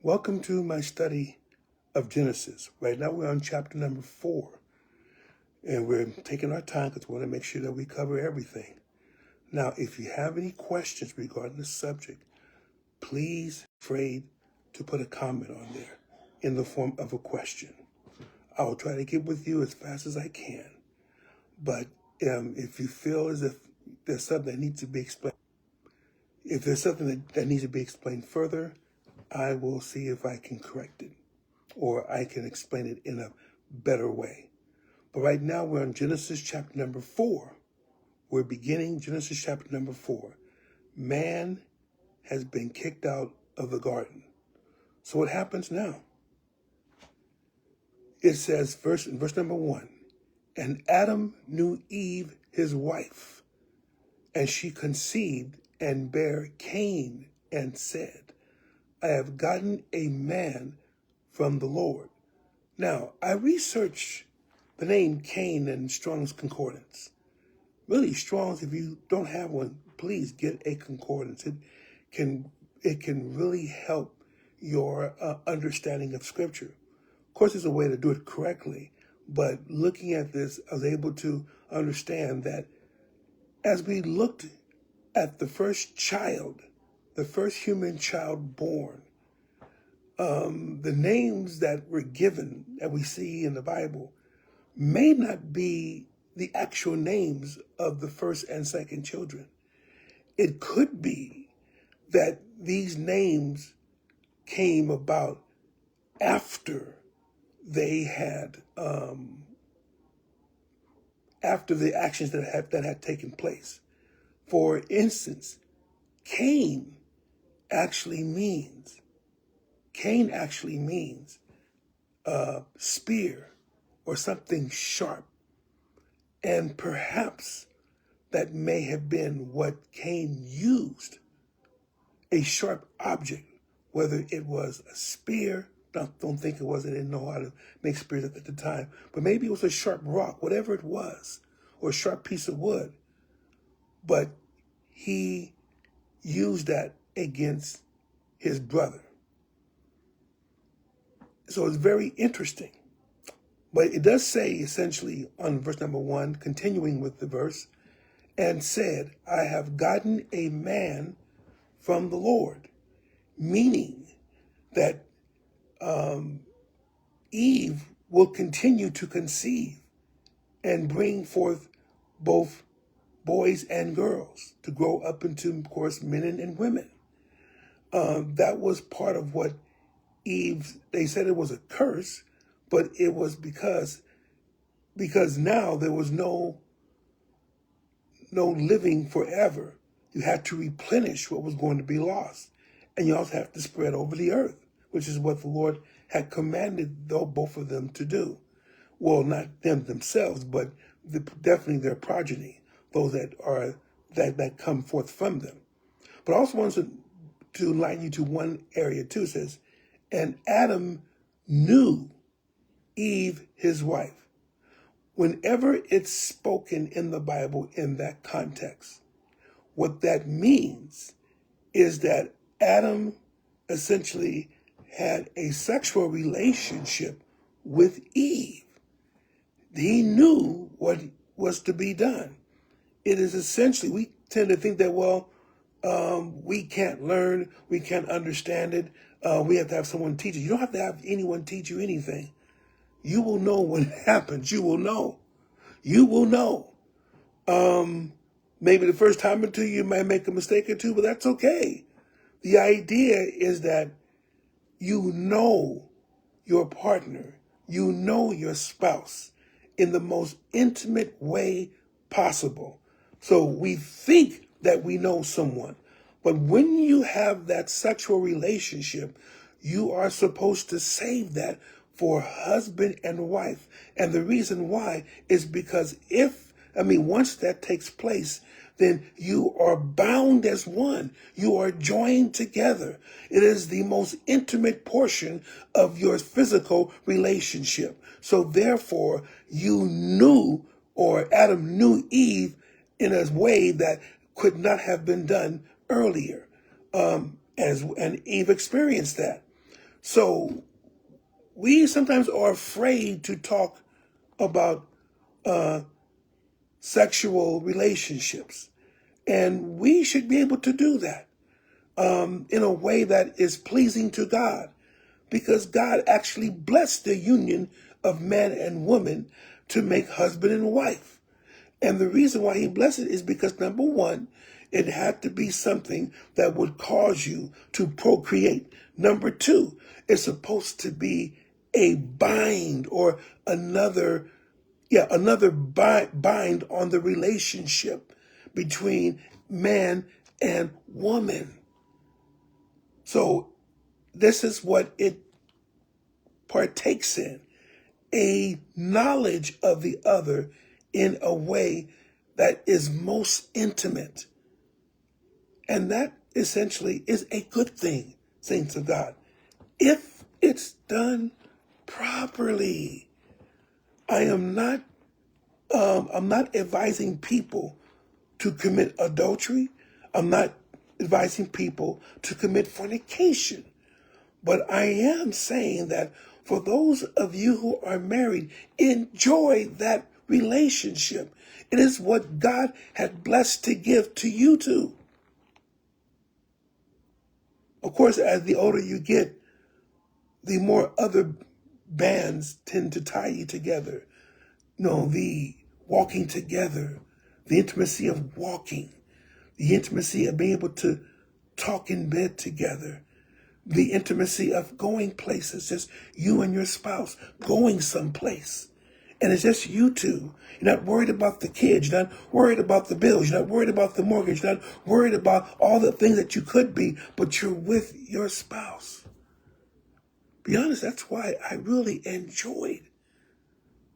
Welcome to my study of Genesis. Right now we're on chapter number 4, and we're taking our time because we want to make sure that we cover everything. Now, if you have any questions regarding the subject, please be afraid to put a comment on there in the form of a question. I will try to get with you as fast as I can, but if you feel as if there's something that needs to be explained, if there's something that needs to be explained further, I will see if I can correct it or I can explain it in a better way. But right now we're on Genesis chapter number 4. We're beginning Genesis chapter number 4. Man has been kicked out of the garden. So what happens now? It says in verse number 1, and Adam knew Eve, his wife, and she conceived and bare Cain and said, I have gotten a man from the Lord. Now, I researched the name Cain in Strong's Concordance. Really, Strong's, if you don't have one, please get a concordance. It can really help your understanding of Scripture. Of course, there's a way to do it correctly, but looking at this, I was able to understand that as we looked at the first child, the first human child born, the names that were given that we see in the Bible may not be the actual names of the first and second children. It could be that these names came about after they had, after the actions that had taken place. For instance, Cain actually means spear or something sharp. And perhaps that may have been what Cain used, a sharp object, whether it was a spear. Don't think it was. They didn't know how to make spears at the time. But maybe it was a sharp rock, whatever it was, or a sharp piece of wood. But he used that against his brother. So it's very interesting. But it does say essentially on verse number 1, continuing with the verse, and said, I have gotten a man from the Lord, meaning that Eve will continue to conceive and bring forth both boys and girls to grow up into, of course, men and women. That was part of what Eve, they said it was a curse, but it was because now there was no living forever. You had to replenish what was going to be lost. And you also have to spread over the earth, which is what the Lord had commanded both of them to do. Well, not them themselves, but definitely their progeny, those that come forth from them. But I also wanted to enlighten you to one area too. It says, and Adam knew Eve, his wife. Whenever it's spoken in the Bible in that context, what that means is that Adam essentially had a sexual relationship with Eve. He knew what was to be done. It is essentially, we tend to think that, we can't learn, we can't understand it, we have to have someone teach it. You don't have to have anyone teach you anything. You will know when it happens. You will know. You will know. Maybe the first time or two you might make a mistake or two, but that's okay. The idea is that you know your partner, you know your spouse in the most intimate way possible. So we think that we know someone, but when you have that sexual relationship, you are supposed to save that for husband and wife. And the reason why is because once that takes place, then you are bound as one. You are joined together. It is the most intimate portion of your physical relationship. So therefore, Adam knew Eve in a way that could not have been done earlier. And Eve experienced that. So we sometimes are afraid to talk about sexual relationships. And we should be able to do that in a way that is pleasing to God, because God actually blessed the union of man and woman to make husband and wife. And the reason why he blessed it is because, number one, it had to be something that would cause you to procreate. Number two, it's supposed to be a bind or another bind on the relationship between man and woman. So this is what it partakes in, a knowledge of the other in a way that is most intimate. And that essentially is a good thing, saints of God, if it's done properly. I'm not advising people to commit adultery. I'm not advising people to commit fornication. But I am saying that for those of you who are married, enjoy that relationship. It is what God had blessed to give to you too. Of course, as the older you get, the more other bands tend to tie you together. The walking together, the intimacy of walking, the intimacy of being able to talk in bed together, the intimacy of going places, just you and your spouse going someplace. And it's just you two. You're not worried about the kids. You're not worried about the bills. You're not worried about the mortgage. You're not worried about all the things that you could be, but you're with your spouse. Be honest, that's why I really enjoyed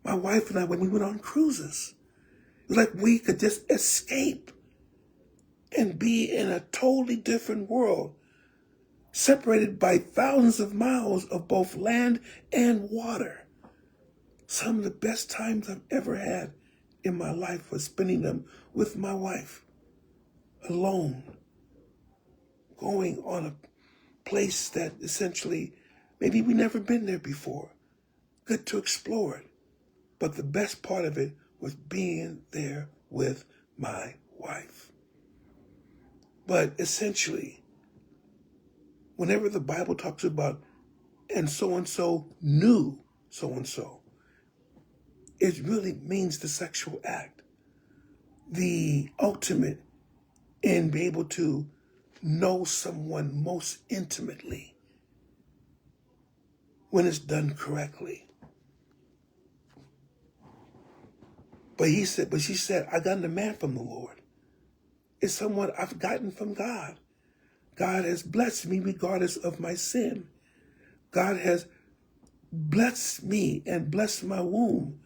my wife and I when we went on cruises. It was like we could just escape and be in a totally different world, separated by thousands of miles of both land and water. Some of the best times I've ever had in my life was spending them with my wife, alone, going on a place that essentially maybe we never been there before. Good to explore it. But the best part of it was being there with my wife. But essentially, whenever the Bible talks about and so knew so-and-so, it really means the sexual act. The ultimate in being able to know someone most intimately when it's done correctly. But she said, I got a man from the Lord. It's someone I've gotten from God. God has blessed me regardless of my sin. God has blessed me and blessed my womb,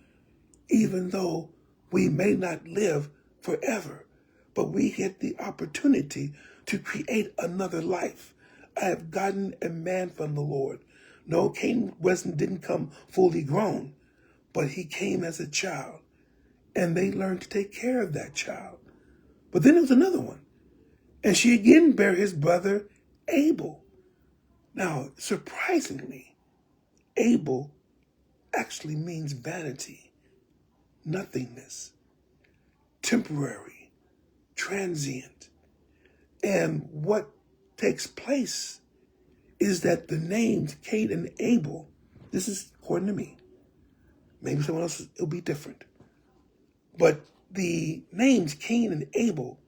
even though we may not live forever, but we get the opportunity to create another life. I have gotten a man from the Lord. No, Cain didn't come fully grown, but he came as a child, and they learned to take care of that child. But then there was another one, and she again bare his brother Abel. Now, surprisingly, Abel actually means vanity, nothingness, temporary, transient. And what takes place is that the names Cain and Abel, this is according to me, maybe someone else it'll be different, but the names Cain and Abel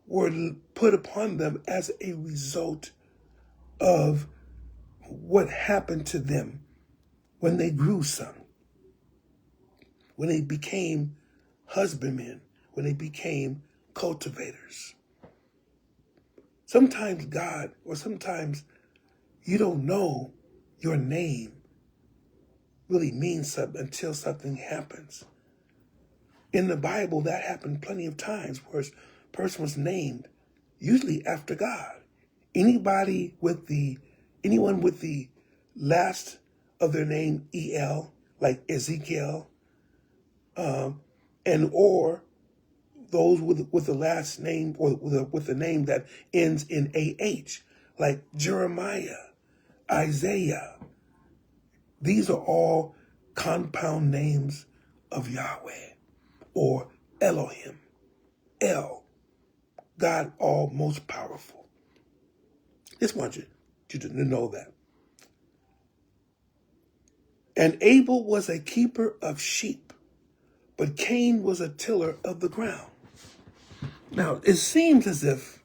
were put upon them as a result of what happened to them when they grew some, when they became husbandmen, when they became cultivators. Sometimes God, or sometimes you don't know your name really means something until something happens. In the Bible, that happened plenty of times where a person was named, usually after God. Anyone with the last of their name EL, like Ezekiel, and or those with the last name or with the name that ends in AH, like Jeremiah, Isaiah. These are all compound names of Yahweh or Elohim. El, God all most powerful. Just want you to know that. And Abel was a keeper of sheep, but Cain was a tiller of the ground. Now, it seems as if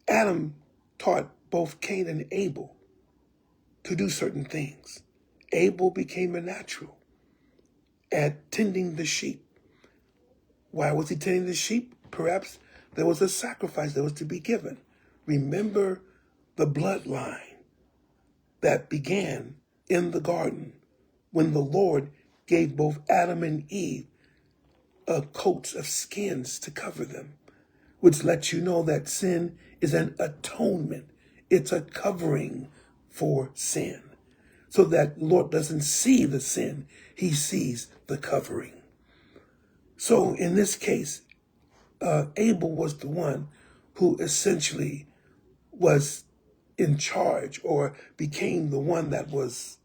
Adam taught both Cain and Abel to do certain things. Abel became a natural at tending the sheep. Why was he tending the sheep? Perhaps there was a sacrifice that was to be given. Remember the bloodline that began in the garden when the Lord gave both Adam and Eve coats of skins to cover them, which lets you know that sin is an atonement. It's a covering for sin. So that Lord doesn't see the sin, he sees the covering. So in this case, Abel was the one who essentially was in charge or became the one that was,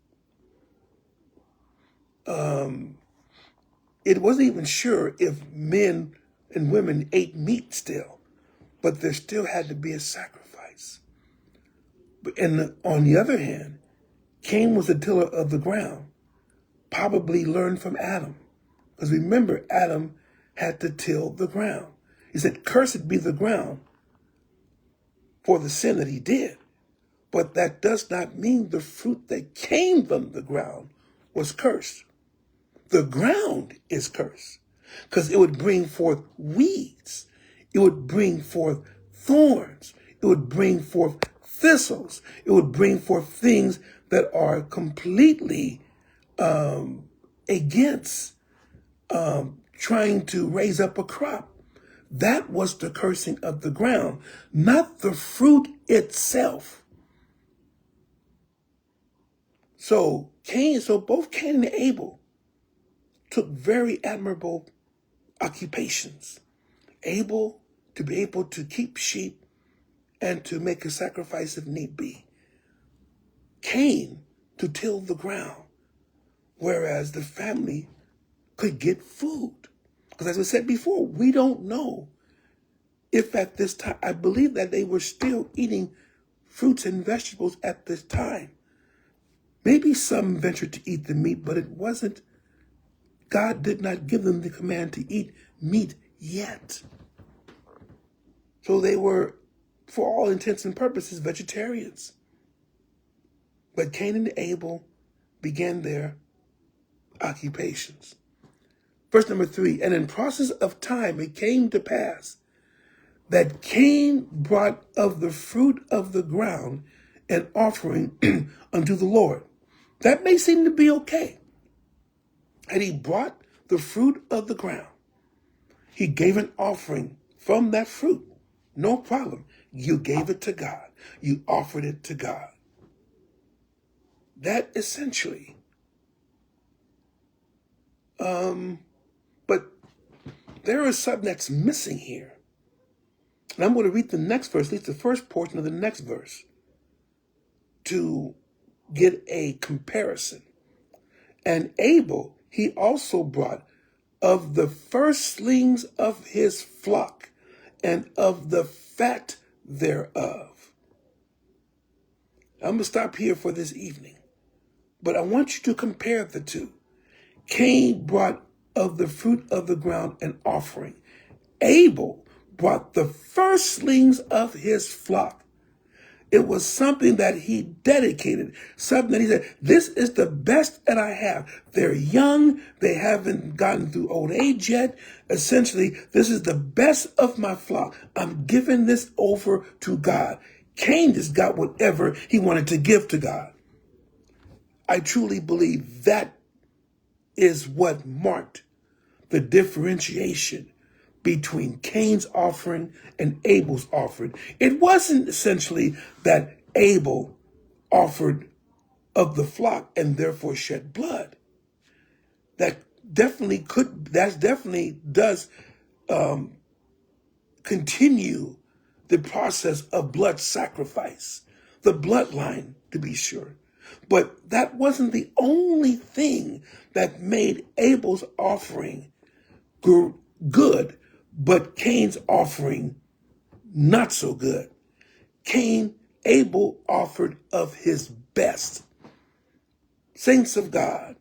it wasn't even sure if men and women ate meat still, but there still had to be a sacrifice. And on the other hand, Cain was a tiller of the ground, probably learned from Adam. Because remember, Adam had to till the ground. He said, cursed be the ground for the sin that he did. But that does not mean the fruit that came from the ground was cursed. The ground is cursed because it would bring forth weeds. It would bring forth thorns. It would bring forth thistles. It would bring forth things that are completely against trying to raise up a crop. That was the cursing of the ground, not the fruit itself. So both Cain and Abel took very admirable occupations. Abel to be able to keep sheep and to make a sacrifice if need be. Cain to till the ground, whereas the family could get food. Because as I said before, we don't know if at this time, I believe that they were still eating fruits and vegetables at this time. Maybe some ventured to eat the meat, but it wasn't, God did not give them the command to eat meat yet. So they were, for all intents and purposes, vegetarians. But Cain and Abel began their occupations. Verse number 3, and in process of time it came to pass that Cain brought of the fruit of the ground an offering unto the Lord. That may seem to be okay. And he brought the fruit of the ground. He gave an offering from that fruit. No problem. You gave it to God. You offered it to God. That essentially, but there is something that's missing here. And I'm going to read the next verse, at least the first portion of the next verse, to get a comparison. And Abel, he also brought of the firstlings of his flock and of the fat thereof. I'm going to stop here for this evening, but I want you to compare the two. Cain brought of the fruit of the ground an offering. Abel brought the firstlings of his flock. It was something that he dedicated, something that he said, this is the best that I have. They're young. They haven't gotten through old age yet. Essentially, this is the best of my flock. I'm giving this over to God. Cain just got whatever he wanted to give to God. I truly believe that is what marked the differentiation between Cain's offering and Abel's offering. It wasn't essentially that Abel offered of the flock and therefore shed blood. That definitely does continue the process of blood sacrifice. The bloodline to be sure. But that wasn't the only thing that made Abel's offering good, but Cain's offering not so good. Abel offered of his best. Saints of God,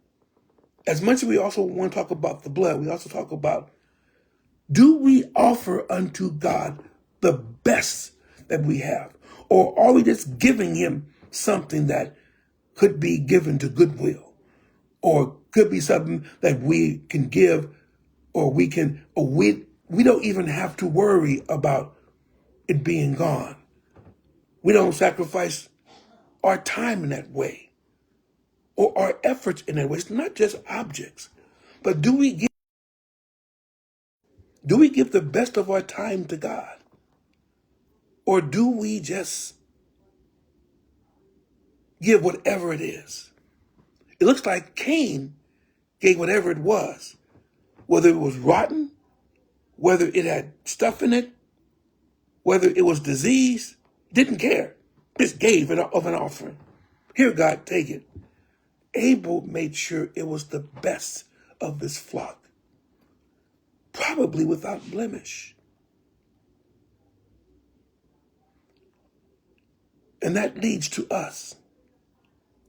as much as we also want to talk about the blood, we also talk about, do we offer unto God the best that we have? Or are we just giving him something that could be given to goodwill? Or could be something that we can give, or we don't even have to worry about it being gone. We don't sacrifice our time in that way, or our efforts in that way. It's not just objects, but do we give the best of our time to God? Or do we just give whatever it is? It looks like Cain gave whatever it was, whether it was rotten, whether it had stuff in it, whether it was disease, didn't care. Just gave it of an offering. Here, God, take it. Abel made sure it was the best of this flock, probably without blemish. And that leads to us.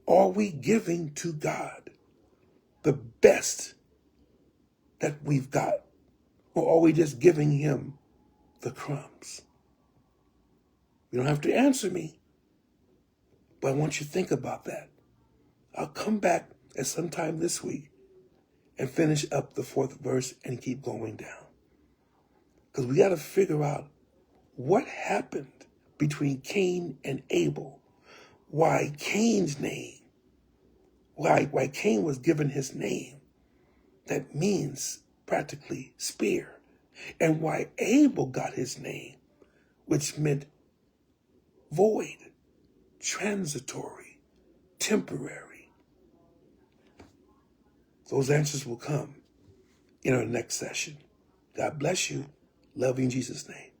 Are we giving to God the best that we've got? Or are we just giving him the crumbs? You don't have to answer me, but I want you to think about that. I'll come back at some time this week and finish up the 4th verse and keep going down. Because we got to figure out what happened between Cain and Abel. Why Cain's name, why Cain was given his name that means practically spear. And why Abel got his name, which meant void, transitory, temporary. Those answers will come in our next session. God bless you. Love you in Jesus' name.